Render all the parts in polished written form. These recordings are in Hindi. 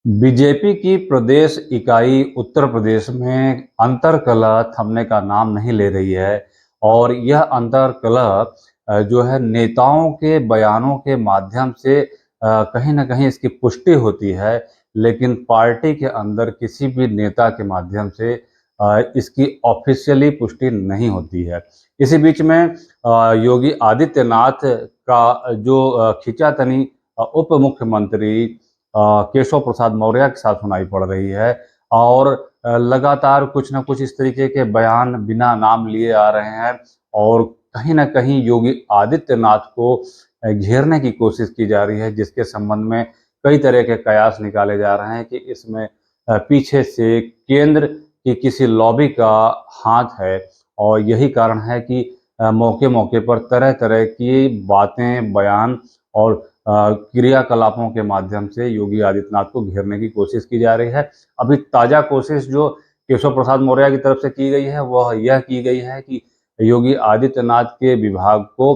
बीजेपी की प्रदेश इकाई उत्तर प्रदेश में अंतर्कलह थमने का नाम नहीं ले रही है और यह अंतर्कलह जो है नेताओं के बयानों के माध्यम से कहीं न कहीं इसकी पुष्टि होती है, लेकिन पार्टी के अंदर किसी भी नेता के माध्यम से इसकी ऑफ़िशियली पुष्टि नहीं होती है। इसी बीच में योगी आदित्यनाथ का जो खींचातानी उप मुख्यमंत्री केशव प्रसाद मौर्य के साथ सुनाई पड़ रही है और लगातार कुछ न कुछ इस तरीके के बयान बिना नाम लिए आ रहे हैं और कहीं न कहीं योगी आदित्यनाथ को घेरने की कोशिश की जा रही है, जिसके संबंध में कई तरह के कयास निकाले जा रहे हैं कि इसमें पीछे से केंद्र की किसी लॉबी का हाथ है और यही कारण है कि मौके-मौके पर तरह-तरह की बातें, बयान और क्रियाकलापों के माध्यम से योगी आदित्यनाथ को घेरने की कोशिश की जा रही है। अभी ताज़ा कोशिश जो केशव प्रसाद मौर्य की तरफ से की गई है, वह यह की गई है कि योगी आदित्यनाथ के विभाग को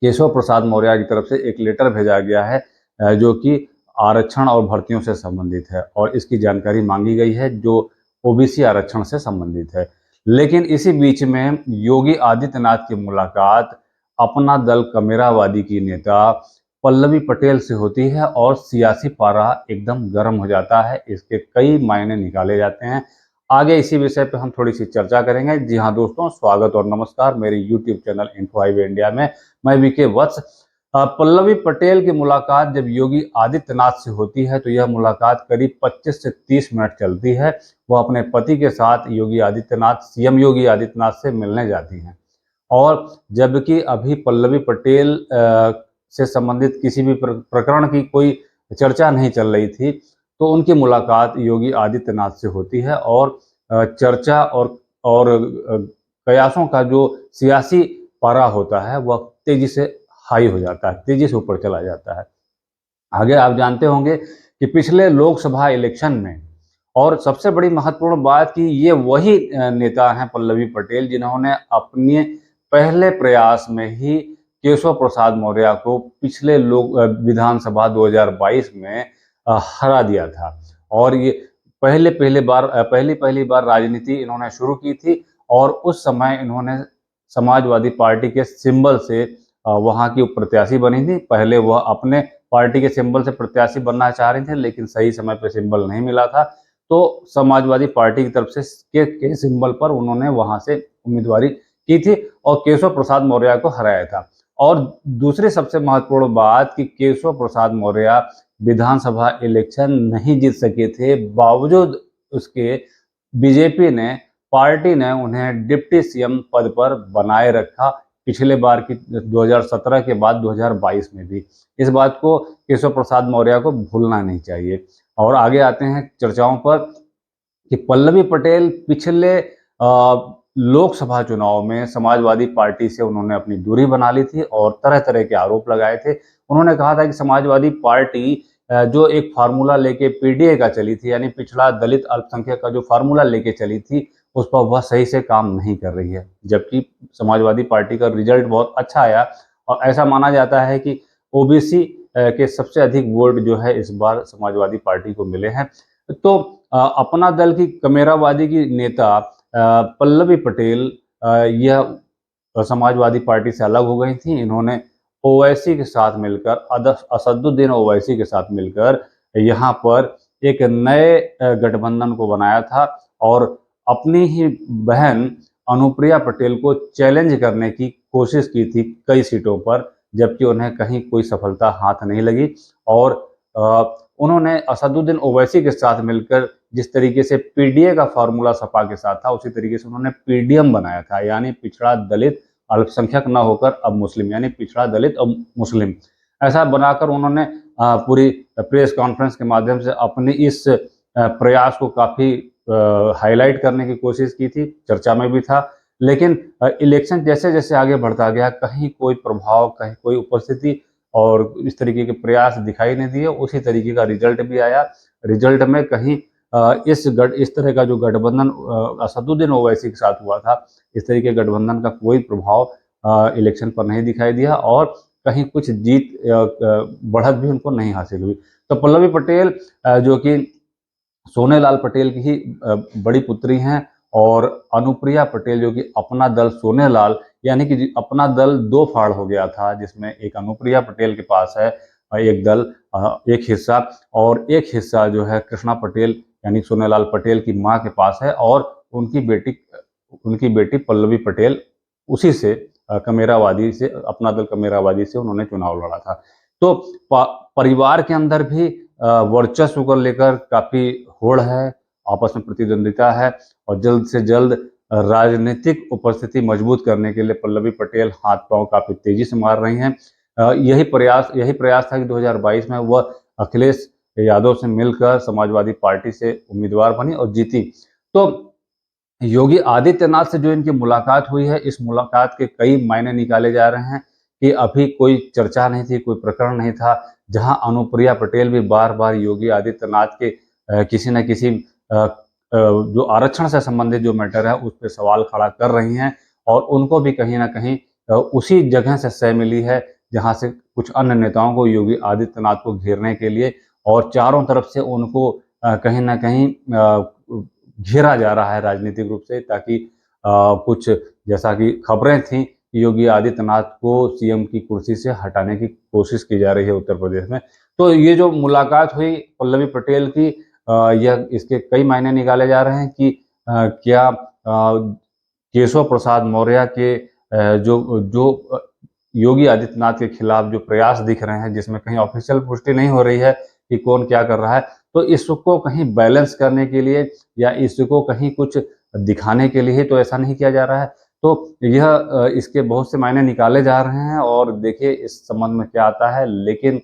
केशव प्रसाद मौर्य की तरफ से एक लेटर भेजा गया है जो कि आरक्षण और भर्तियों से संबंधित है और इसकी जानकारी मांगी गई है जो ओबीसी आरक्षण से संबंधित है। लेकिन इसी बीच में योगी आदित्यनाथ की मुलाकात अपना दल कमेरावादी की नेता पल्लवी पटेल से होती है और सियासी पारा एकदम गर्म हो जाता है। इसके कई मायने निकाले जाते हैं। आगे इसी विषय पे हम थोड़ी सी चर्चा करेंगे। जी हाँ दोस्तों, स्वागत और नमस्कार मेरे YouTube channel info highway India में। मैं वीके वत्स। पल्लवी पटेल की मुलाकात जब योगी आदित्यनाथ से होती है तो यह मुलाकात करीब 25 से 30 मिनट चलती है। वह अपने पति के साथ योगी आदित्यनाथ सीएम योगी आदित्यनाथ से मिलने जाती हैं और जबकि अभी पल्लवी पटेल से संबंधित किसी भी प्रकरण की कोई चर्चा नहीं चल रही थी, तो उनकी मुलाकात योगी आदित्यनाथ से होती है और चर्चा और कयासों का जो सियासी पारा होता है वह तेजी से हाई हो जाता है, तेजी से ऊपर चला जाता है। आगे आप जानते होंगे कि पिछले लोकसभा इलेक्शन में और सबसे बड़ी महत्वपूर्ण बात कि ये वही नेता हैं पल्लवी पटेल जिन्होंने अपने पहले प्रयास में ही केशव प्रसाद मौर्य को पिछले लोक विधानसभा 2022 में हरा दिया था और ये पहली बार राजनीति इन्होंने शुरू की थी और उस समय इन्होंने समाजवादी पार्टी के सिंबल से वहाँ की प्रत्याशी बनी थी। पहले वह अपने पार्टी के सिंबल से प्रत्याशी बनना चाह रही थे, लेकिन सही समय पर सिंबल नहीं मिला था, तो समाजवादी पार्टी की तरफ से के सिंबल पर उन्होंने वहां से उम्मीदवारी की थी और केशव प्रसाद मौर्य को हराया था। और दूसरी सबसे महत्वपूर्ण बात कि केशव प्रसाद मौर्य विधानसभा इलेक्शन नहीं जीत सके थे, बावजूद उसके बीजेपी ने पार्टी ने उन्हें डिप्टी सीएम पद पर बनाए रखा, पिछले बार की 2017 के बाद 2022 में भी। इस बात को केशव प्रसाद मौर्य को भूलना नहीं चाहिए। और आगे आते हैं चर्चाओं पर कि पल्लवी पटेल पिछले लोकसभा चुनाव में समाजवादी पार्टी से उन्होंने अपनी दूरी बना ली थी और तरह-तरह के आरोप लगाए थे। उन्होंने कहा था कि समाजवादी पार्टी जो एक फार्मूला लेके पीडीए का चली थी, यानी पिछड़ा दलित अल्पसंख्यक का जो फार्मूला लेके चली थी, उस पर वह सही से काम नहीं कर रही है। जबकि समाजवादी पार्टी का रिजल्ट बहुत अच्छा आया और ऐसा माना जाता है कि ओबीसी के सबसे अधिक वोट जो है इस बार समाजवादी पार्टी को मिले हैं। तो अपना दल की कमेरावादी की नेता पल्लवी पटेल यह समाजवादी पार्टी से अलग हो गई थी। इन्होंने ओवैसी के साथ मिलकर असदुद्दीन ओवैसी के साथ मिलकर यहाँ पर एक नए गठबंधन को बनाया था और अपनी ही बहन अनुप्रिया पटेल को चैलेंज करने की कोशिश की थी कई सीटों पर, जबकि उन्हें कहीं कोई सफलता हाथ नहीं लगी। और उन्होंने असदुद्दीन ओवैसी के साथ मिलकर जिस तरीके से पीडीए का फार्मूला सपा के साथ था, उसी तरीके से उन्होंने पीडीएम बनाया था, यानी पिछड़ा दलित अल्पसंख्यक न होकर अब मुस्लिम, यानी पिछड़ा दलित अब मुस्लिम। ऐसा बनाकर उन्होंने पूरी प्रेस कॉन्फ्रेंस के माध्यम से अपनी इस प्रयास को काफ़ी हाईलाइट करने की कोशिश की थी, चर्चा में भी था। लेकिन इलेक्शन जैसे-जैसे आगे बढ़ता गया, कहीं कोई प्रभाव, कहीं कोई उपस्थिति और इस तरीके के प्रयास दिखाई नहीं दिए। उसी तरीके का रिजल्ट भी आया। रिजल्ट में कहीं इस तरह का जो गठबंधन असदुद्दीन ओवैसी के साथ हुआ था, इस तरह के गठबंधन का कोई प्रभाव इलेक्शन पर नहीं दिखाई दिया और कहीं कुछ जीत बढ़त भी उनको नहीं हासिल हुई। तो पल्लवी पटेल जो कि सोनेलाल पटेल की ही बड़ी पुत्री हैं, और अनुप्रिया पटेल जो कि अपना दल सोनेलाल, यानी कि अपना दल दो फाड़ हो गया था, जिसमें एक अनुप्रिया पटेल के पास है एक दल, एक हिस्सा, और एक हिस्सा जो है कृष्णा पटेल यानी सोनेलाल पटेल की मां के पास है, और उनकी बेटी पल्लवी पटेल उसी से कमेरावादी से, अपना दल कमेरावादी से उन्होंने चुनाव लड़ा था। तो परिवार के अंदर भी वर्चस्व को लेकर काफी होड़ है, आपस में प्रतिद्वंदिता है, और जल्द से जल्द राजनीतिक उपस्थिति मजबूत करने के लिए पल्लवी पटेल हाथ पांव काफी तेजी से मार रही हैं। यही प्रयास था कि 2022 में वह अखिलेश यादव से मिलकर समाजवादी पार्टी से उम्मीदवार बनी और जीती। तो योगी आदित्यनाथ से जो इनकी मुलाकात हुई है, इस मुलाकात के कई मायने निकाले जा रहे हैं कि अभी कोई चर्चा नहीं थी, कोई प्रकरण नहीं था, जहां अनुप्रिया पटेल भी बार-बार योगी आदित्यनाथ के किसी न किसी जो आरक्षण से संबंधित जो मैटर है, उस पे सवाल खड़ा कर रही हैं, और उनको भी कहीं न कहीं उसी जगह से सह मिली है, जहां से कुछ अन्य नेताओं को योगी आदित्यनाथ को घेरने के लिए और चारों तरफ से उनको कहीं न कहीं घेरा जा रहा है राजनीतिक रूप से, ताकि कुछ, जैसा कि खबरें थीं, योगी आदित्यनाथ को सीएम की कुर्सी से हटाने की कोशिश की जा रही है उत्तर प्रदेश में। तो ये जो मुलाकात हुई पल्लवी पटेल की, यह इसके कई मायने निकाले जा रहे हैं कि क्या केशव प्रसाद मौर्य के जो जो योगी आदित्यनाथ के खिलाफ जो प्रयास दिख रहे हैं, जिसमें कहीं ऑफिशियल पुष्टि नहीं हो रही है कि कौन क्या कर रहा है, तो इसको कहीं बैलेंस करने के लिए या इसको कहीं कुछ दिखाने के लिए तो ऐसा नहीं किया जा रहा है। तो यह इसके बहुत से मायने निकाले जा रहे हैं, और देखिए इस संबंध में क्या आता है। लेकिन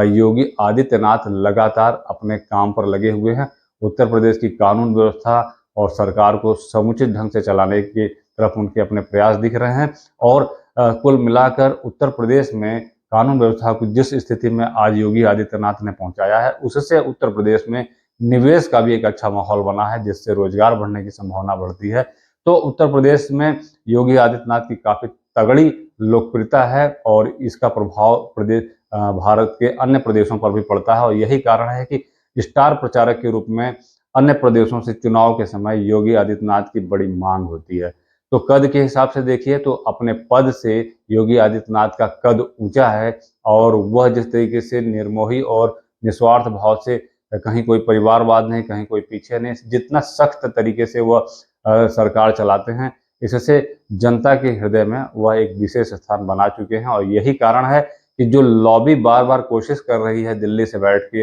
योगी आदित्यनाथ लगातार अपने काम पर लगे हुए हैं। उत्तर प्रदेश की कानून व्यवस्था और सरकार को समुचित ढंग से चलाने की तरफ उनके अपने प्रयास दिख रहे हैं, और कुल मिलाकर उत्तर प्रदेश में कानून व्यवस्था को जिस स्थिति में आज योगी आदित्यनाथ ने पहुंचाया है, उससे उत्तर प्रदेश में निवेश का भी एक अच्छा माहौल बना है, जिससे रोजगार बढ़ने की संभावना बढ़ती है। तो उत्तर प्रदेश में योगी आदित्यनाथ की काफी तगड़ी लोकप्रियता है, और इसका प्रभाव भारत के अन्य प्रदेशों पर भी पड़ता है, और यही कारण है कि स्टार प्रचारक के रूप में अन्य प्रदेशों से चुनाव के समय योगी आदित्यनाथ की बड़ी मांग होती है। तो कद के हिसाब से देखिए तो अपने पद से योगी आदित्यनाथ का कद ऊंचा है, और वह जिस तरीके से निर्मोही और निस्वार्थ भाव से, कहीं कोई परिवारवाद नहीं, कहीं कोई पीछे नहीं, जितना सख्त तरीके से वह सरकार चलाते हैं, इससे जनता के हृदय में वह एक विशेष स्थान बना चुके हैं। और यही कारण है कि जो लॉबी बार बार कोशिश कर रही है दिल्ली से बैठ के,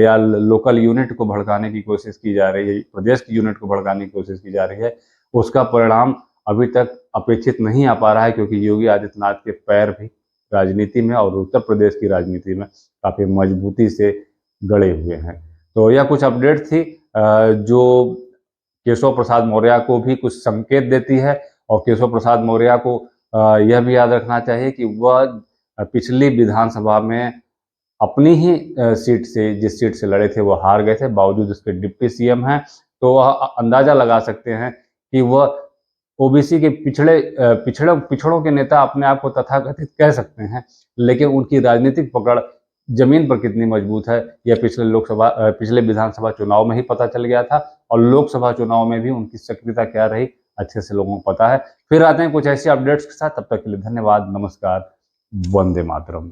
या लोकल यूनिट को भड़काने की कोशिश की जा रही है, प्रदेश की यूनिट को भड़काने की कोशिश की जा रही है, उसका परिणाम अभी तक अपेक्षित नहीं आ पा रहा है, क्योंकि योगी आदित्यनाथ के पैर भी राजनीति में और उत्तर प्रदेश की राजनीति में काफी मजबूती से गड़े हुए हैं। तो यह कुछ अपडेट थी जो केशव प्रसाद मौर्य को भी कुछ संकेत देती है, और केशव प्रसाद मौर्य को यह भी याद रखना चाहिए कि वह पिछली विधानसभा में अपनी ही सीट से, जिस सीट से लड़े थे, वह हार गए थे, बावजूद उसके डिप्टी सीएम हैं। तो वह अंदाजा लगा सकते हैं कि वह ओबीसी के पिछड़ों के नेता अपने आप को तथाकथित कह सकते हैं, लेकिन उनकी राजनीतिक पकड़ जमीन पर कितनी मजबूत है, यह पिछले विधानसभा चुनाव में ही पता चल गया था, और लोकसभा चुनाव में भी उनकी सक्रियता क्या रही अच्छे से लोगों को पता है। फिर आते हैं कुछ ऐसे अपडेट्स के साथ, तब तक के लिए धन्यवाद, नमस्कार, वंदे मातरम।